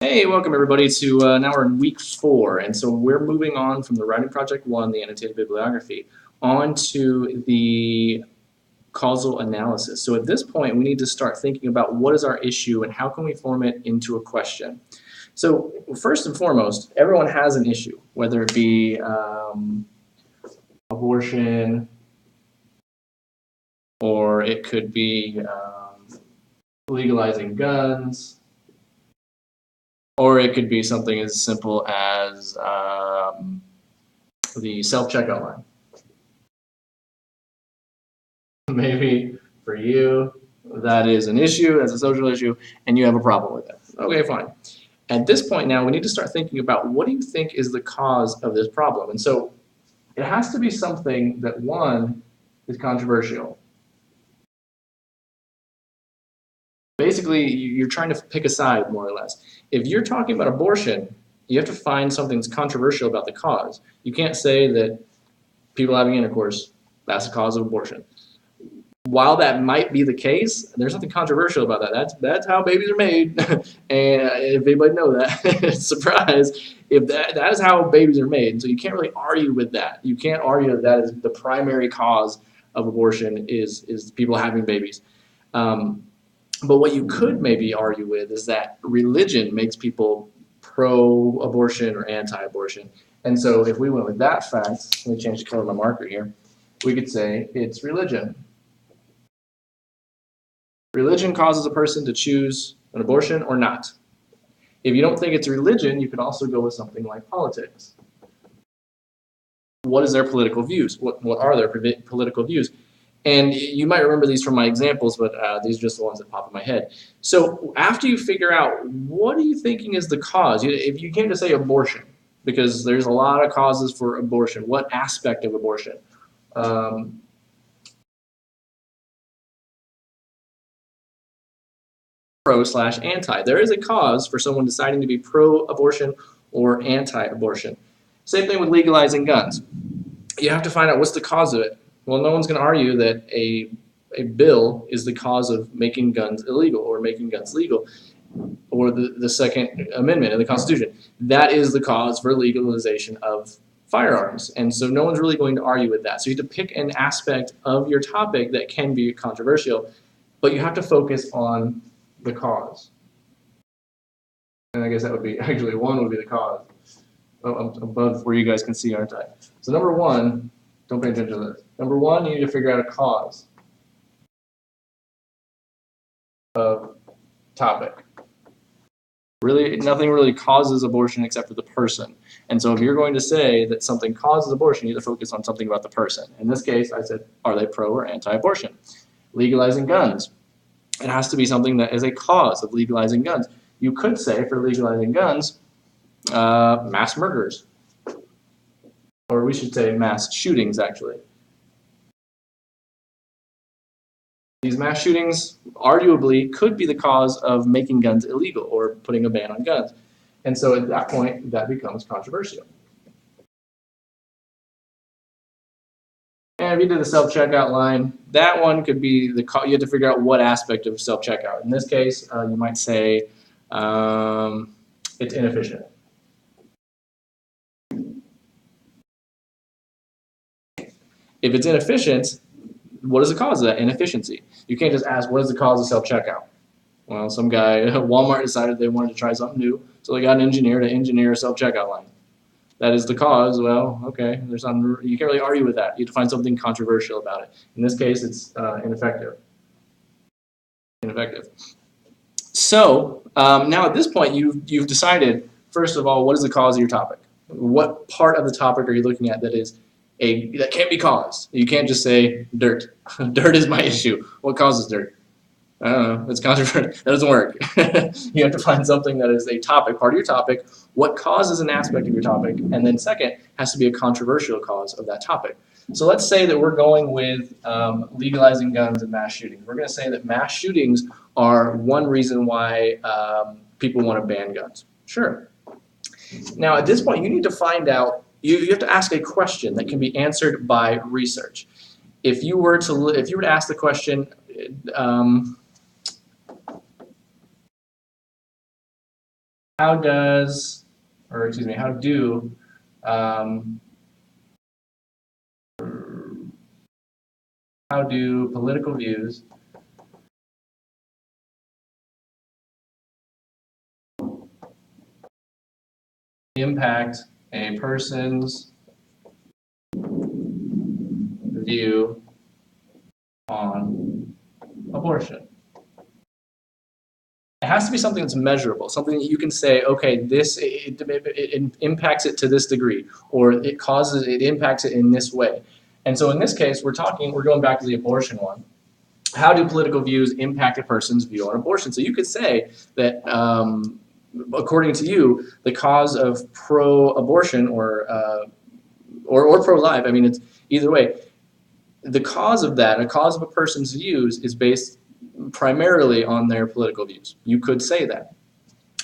Hey, welcome everybody to now we're in week 4, and so we're moving on from the writing project 1, the annotated bibliography, on to the causal analysis. So at this point, we need to start thinking about what is our issue and how can we form it into a question. So first and foremost, everyone has an issue, whether it be abortion, or it could be legalizing guns, or it could be something as simple as the self-checkout line. Maybe for you, that is an issue, that's a social issue, and you have a problem with it. Okay, fine. At this point now, we need to start thinking about what do you think is the cause of this problem? And so it has to be something that, one, is controversial. Basically, you're trying to pick a side, more or less. If you're talking about abortion, you have to find something that's controversial about the cause. You can't say that people having intercourse, that's the cause of abortion. While that might be the case, there's nothing controversial about that. That's how babies are made, and if anybody know that, surprise! If that is how babies are made, so you can't really argue with that. You can't argue that that is the primary cause of abortion is people having babies. But what you could maybe argue with is that religion makes people pro-abortion or anti-abortion. And so if we went with that fact, let me change the color of my marker here, we could say it's religion. Religion causes a person to choose an abortion or not. If you don't think it's religion, you could also go with something like politics. What is their political views? What are their political views? And you might remember these from my examples, but these are just the ones that pop in my head. So after you figure out what are you thinking is the cause, if you came to say abortion, because there's a lot of causes for abortion, what aspect of abortion? Pro/anti. There is a cause for someone deciding to be pro-abortion or anti-abortion. Same thing with legalizing guns. You have to find out what's the cause of it. Well, no one's going to argue that a bill is the cause of making guns illegal or making guns legal, or the Second Amendment of the Constitution. That is the cause for legalization of firearms. And so no one's really going to argue with that. So you have to pick an aspect of your topic that can be controversial, but you have to focus on the cause. And I guess that would be, actually, one would be the cause. Oh, I'm above where you guys can see, aren't I? So number one, don't pay attention to this. Number one, you need to figure out a cause of topic. Really, nothing really causes abortion except for the person. And so if you're going to say that something causes abortion, you need to focus on something about the person. In this case, I said, are they pro or anti-abortion? Legalizing guns. It has to be something that is a cause of legalizing guns. You could say for legalizing guns, mass murders. Or we should say mass shootings, actually. These mass shootings arguably could be the cause of making guns illegal or putting a ban on guns. And so at that point, that becomes controversial. And if you did the self-checkout line, that one could be you have to figure out what aspect of self-checkout. In this case, you might say it's inefficient. If it's inefficient, what is the cause of that inefficiency? You can't just ask, what is the cause of self-checkout? Well, some guy at Walmart decided they wanted to try something new, so they got an engineer to engineer a self-checkout line. That is the cause. Well, okay, there's something, you can't really argue with that. You have to find something controversial about it. In this case, it's ineffective. Ineffective. So now at this point, you've decided, first of all, what is the cause of your topic? What part of the topic are you looking at that can't be caused? You can't just say dirt. Dirt is my issue. What causes dirt? I don't know. It's controversial. That doesn't work. You have to find something that is a topic, part of your topic, what causes an aspect of your topic, and then second, has to be a controversial cause of that topic. So let's say that we're going with legalizing guns and mass shootings. We're going to say that mass shootings are one reason why people want to ban guns. Sure. Now at this point, you need to find out, you have to ask a question that can be answered by research. If you were to ask the question, how does, or excuse me, how do um, how do political views impact a person's view on abortion? It has to be something that's measurable, something that you can say, okay, it impacts it to this degree, or it impacts it in this way. And so in this case, we're going back to the abortion one. How do political views impact a person's view on abortion? So you could say that, according to you, the cause of pro-abortion or pro-life, I mean, it's either way, the cause of that, a cause of a person's views is based primarily on their political views. You could say that.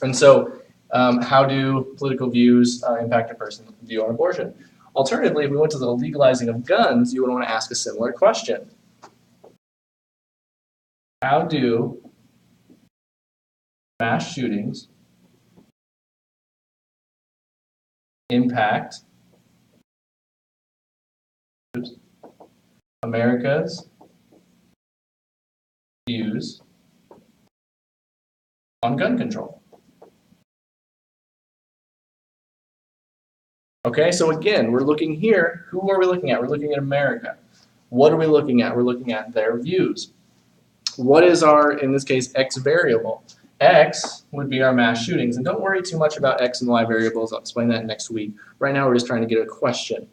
And so, how do political views impact a person's view on abortion? Alternatively, if we went to the legalizing of guns, you would want to ask a similar question. How do mass shootings impact America's views on gun control? Okay, so again, we're looking here. Who are we looking at? We're looking at America. What are we looking at? We're looking at their views. What is our, in this case, X variable? X would be our mass shootings. And don't worry too much about X and Y variables. I'll explain that next week. Right now, we're just trying to get a question.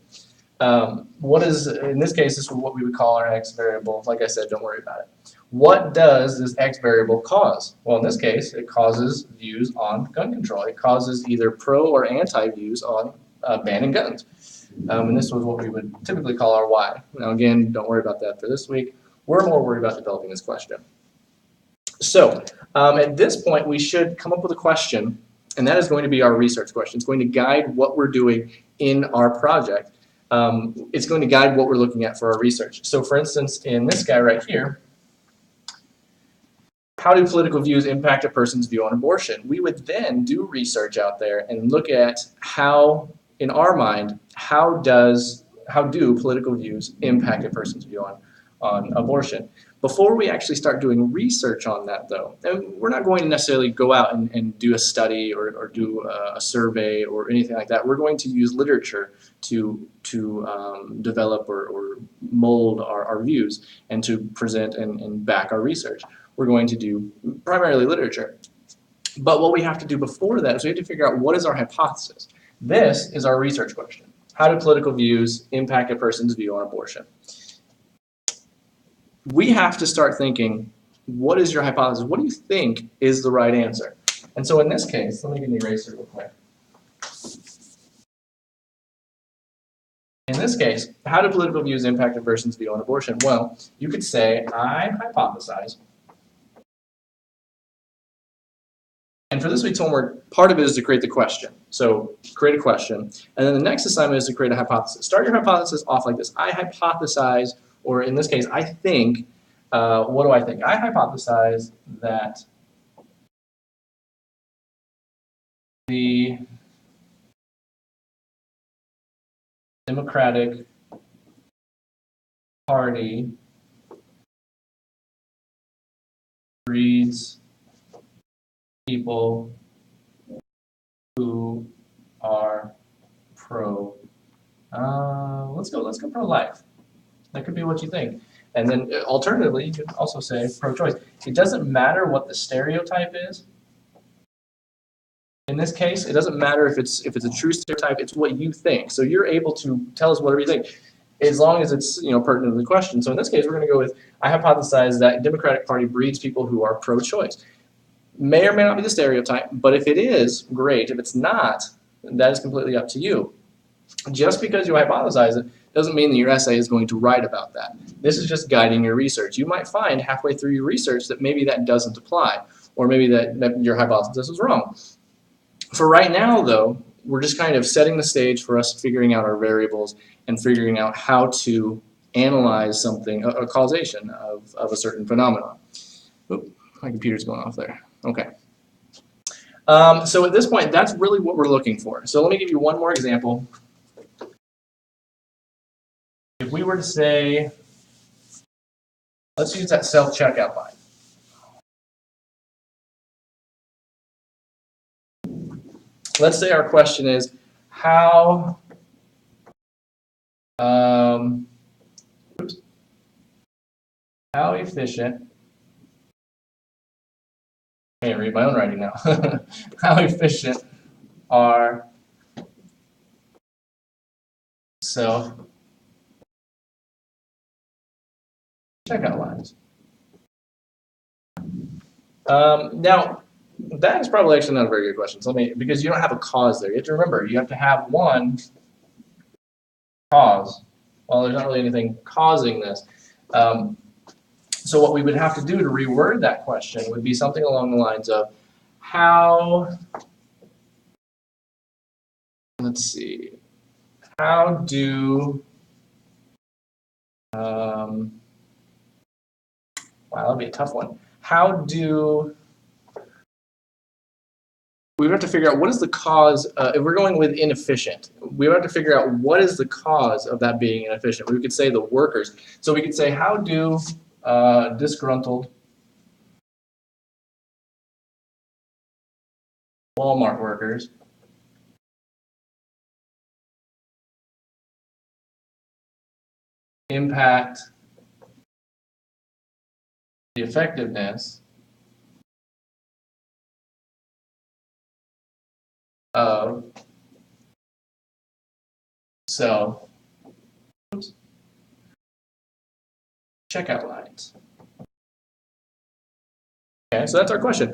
What is, in this case, this is what we would call our X variable. Like I said, don't worry about it. What does this X variable cause? Well, in this case, it causes views on gun control. It causes either pro or anti views on banning guns. And this was what we would typically call our Y. Now, again, don't worry about that for this week. We're more worried about developing this question. So, at this point, we should come up with a question, and that is going to be our research question. It's going to guide what we're doing in our project. It's going to guide what we're looking at for our research. So, for instance, in this guy right here, how do political views impact a person's view on abortion? We would then do research out there and look at how, in our mind, how do political views impact a person's view on abortion? Before we actually start doing research on that, though, and we're not going to necessarily go out and do a study or do a survey or anything like that. We're going to use literature to develop or mold our views and to present and back our research. We're going to do primarily literature. But what we have to do before that is we have to figure out what is our hypothesis. This is our research question. How do political views impact a person's view on abortion? We have to start thinking, what is your hypothesis? What do you think is the right answer? And so in this case, let me get an eraser real quick. In this case, how do political views impact a person's view on abortion? Well, you could say, I hypothesize. And for this week's homework, part of it is to create the question. So create a question. And then the next assignment is to create a hypothesis. Start your hypothesis off like this. I hypothesize, or in this case, I think, what do I think? I hypothesize that the Democratic Party breeds people who are let's go pro-life. That could be what you think. And then alternatively, you could also say pro-choice. It doesn't matter what the stereotype is. In this case, it doesn't matter if it's a true stereotype, it's what you think. So you're able to tell us whatever you think, as long as it's pertinent to the question. So in this case, we're going to go with, I hypothesize that Democratic Party breeds people who are pro-choice. May or may not be the stereotype, but if it is, great. If it's not, that is completely up to you. Just because you hypothesize it doesn't mean that your essay is going to write about that. This is just guiding your research. You might find halfway through your research that maybe that doesn't apply, or maybe that your hypothesis is wrong. For right now, though, we're just kind of setting the stage for us figuring out our variables and figuring out how to analyze something, a causation of a certain phenomenon. Oop, my computer's going off there. Okay. So at this point, that's really what we're looking for. So let me give you one more example. If we were to say, let's use that self-checkout line. Let's say our question is, how efficient, I can't read my own writing now, how efficient are self-checkout lines? Now, that is probably actually not a very good question. So because you don't have a cause there. You have to remember, you have to have one cause. Well, there's not really anything causing this. So what we would have to do to reword that question would be something along the lines of, let's see, how do, wow, that'd be a tough one. We have to figure out what is the cause, if we're going with inefficient, we have to figure out what is the cause of that being inefficient. We could say the workers. So we could say, how do disgruntled Walmart workers impact the effectiveness of self-checkout lines? Okay, so that's our question.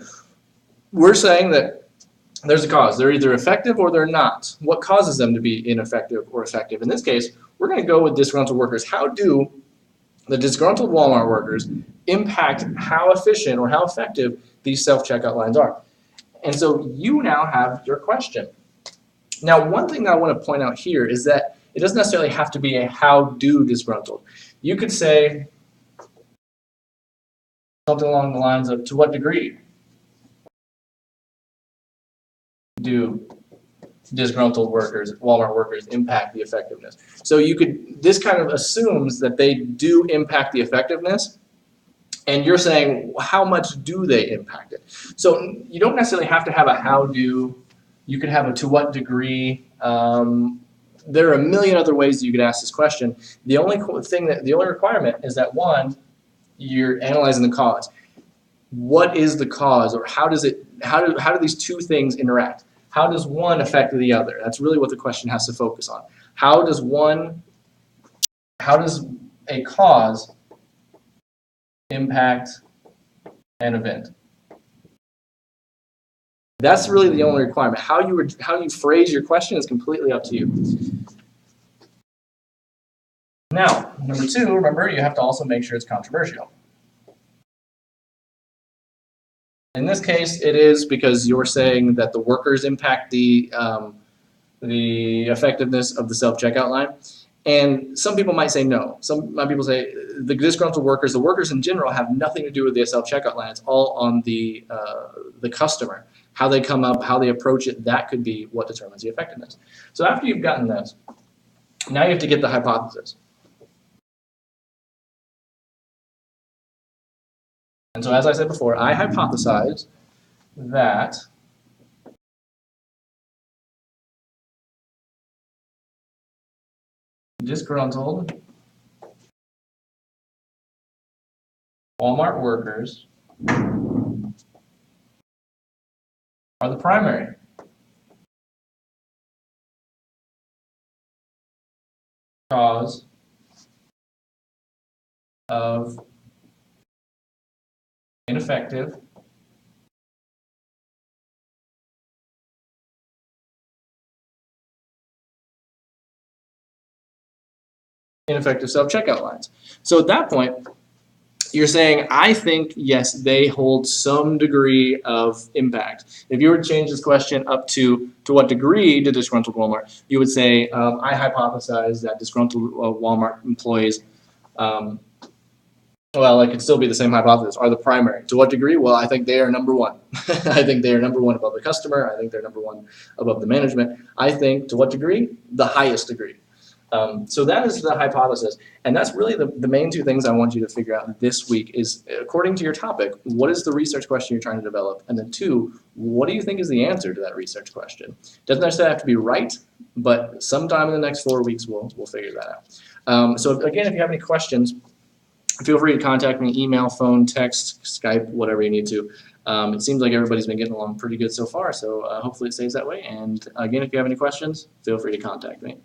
We're saying that there's a cause. They're either effective or they're not. What causes them to be ineffective or effective? In this case, we're going to go with disgruntled workers. How do the disgruntled Walmart workers impact how efficient or how effective these self-checkout lines are? And so you now have your question. Now, one thing that I want to point out here is that it doesn't necessarily have to be a how do disgruntled. You could say something along the lines of, to what degree do disgruntled workers, Walmart workers, impact the effectiveness? So you could, this kind of assumes that they do impact the effectiveness, and you're saying, how much do they impact it? So you don't necessarily have to have a how do, you could have a to what degree. There are a million other ways that you could ask this question. The only requirement is that, one, you're analyzing the cause. What is the cause, or how do these two things interact? How does one affect the other? That's really what the question has to focus on. How does a cause impact an event? That's really the only requirement. How you phrase your question is completely up to you. Now, number two, remember, you have to also make sure it's controversial. In this case, it is because you're saying that the workers impact the effectiveness of the self-checkout line. And some people might say no. Some people say the disgruntled workers, the workers in general, have nothing to do with the self-checkout line. It's all on the customer. How they come up, how they approach it, that could be what determines the effectiveness. So after you've gotten this, now you have to get the hypothesis. And so as I said before, I hypothesize that disgruntled Walmart workers are the primary cause of ineffective self-checkout lines. So at that point, you're saying, I think, yes, they hold some degree of impact. If you were to change this question up to what degree did disgruntled Walmart, you would say, I hypothesize that disgruntled Walmart employees Well, it could still be the same hypothesis. Are the primary. To what degree? Well, I think they are number one. I think they are number one above the customer. I think they're number one above the management. I think, to what degree? The highest degree. So that is the hypothesis. And that's really the main two things I want you to figure out this week is, according to your topic, what is the research question you're trying to develop? And then two, what do you think is the answer to that research question? Doesn't necessarily have to be right, but sometime in the next 4 weeks, we'll figure that out. So again, if you have any questions, feel free to contact me, email, phone, text, Skype, whatever you need to. It seems like everybody's been getting along pretty good so far, so hopefully it stays that way. And again, if you have any questions, feel free to contact me.